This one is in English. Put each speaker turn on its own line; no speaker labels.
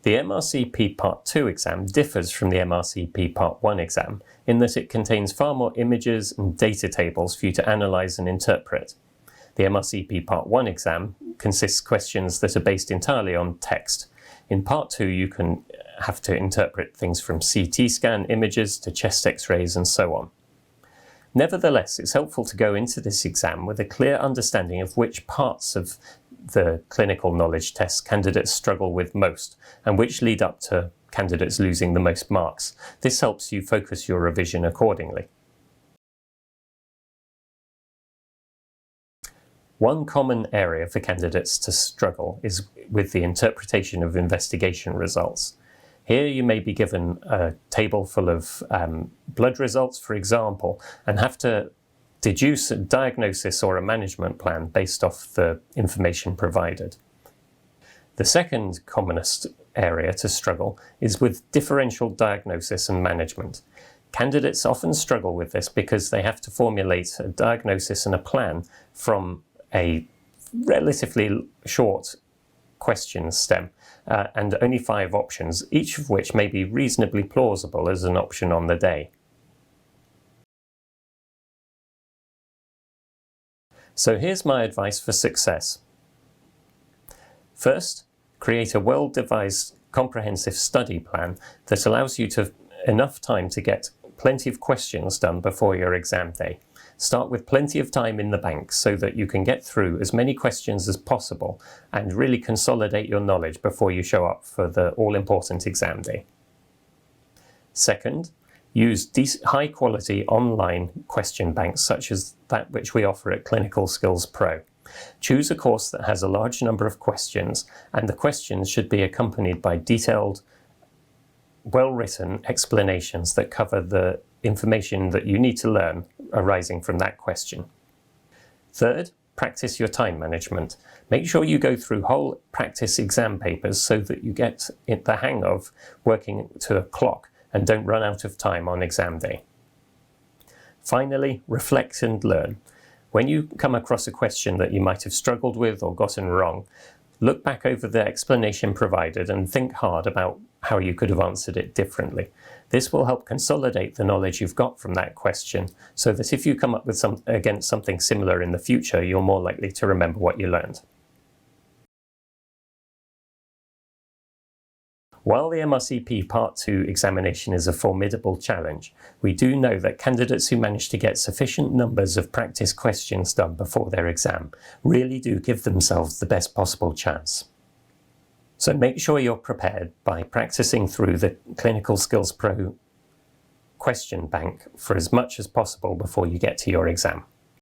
The MRCP Part 2 exam differs from the MRCP Part 1 exam in that it contains far more images and data tables for you to analyse and interpret. The MRCP Part 1 exam consists of questions that are based entirely on text. In Part 2 you can have to interpret things from CT scan images to chest x-rays and so on. Nevertheless, it's helpful to go into this exam with a clear understanding of which parts of the clinical knowledge tests candidates struggle with most and which lead up to candidates losing the most marks. This helps you focus your revision accordingly. One common area for candidates to struggle is with the interpretation of investigation results. Here you may be given a table full of blood results, for example, and have to deduce a diagnosis or a management plan based off the information provided. The second commonest area to struggle is with differential diagnosis and management. Candidates often struggle with this because they have to formulate a diagnosis and a plan from a relatively short question stem and only 5 options, each of which may be reasonably plausible as an option on the day. So here's my advice for success. First, create a well-devised comprehensive study plan that allows you enough time to get plenty of questions done before your exam day. Start with plenty of time in the bank so that you can get through as many questions as possible and really consolidate your knowledge before you show up for the all-important exam day. Second, use high-quality online question banks such as that which we offer at Clinical Skills Pro. Choose a course that has a large number of questions, and the questions should be accompanied by detailed, well-written explanations that cover the information that you need to learn arising from that question. Third, practice your time management. Make sure you go through whole practice exam papers so that you get the hang of working to a clock and don't run out of time on exam day. Finally, reflect and learn. When you come across a question that you might have struggled with or gotten wrong, look back over the explanation provided and think hard about how you could have answered it differently. This will help consolidate the knowledge you've got from that question so that if you come up with against something similar in the future, you're more likely to remember what you learned. While the MRCP Part 2 examination is a formidable challenge, we do know that candidates who manage to get sufficient numbers of practice questions done before their exam really do give themselves the best possible chance. So make sure you're prepared by practicing through the Clinical Skills Pro question bank for as much as possible before you get to your exam.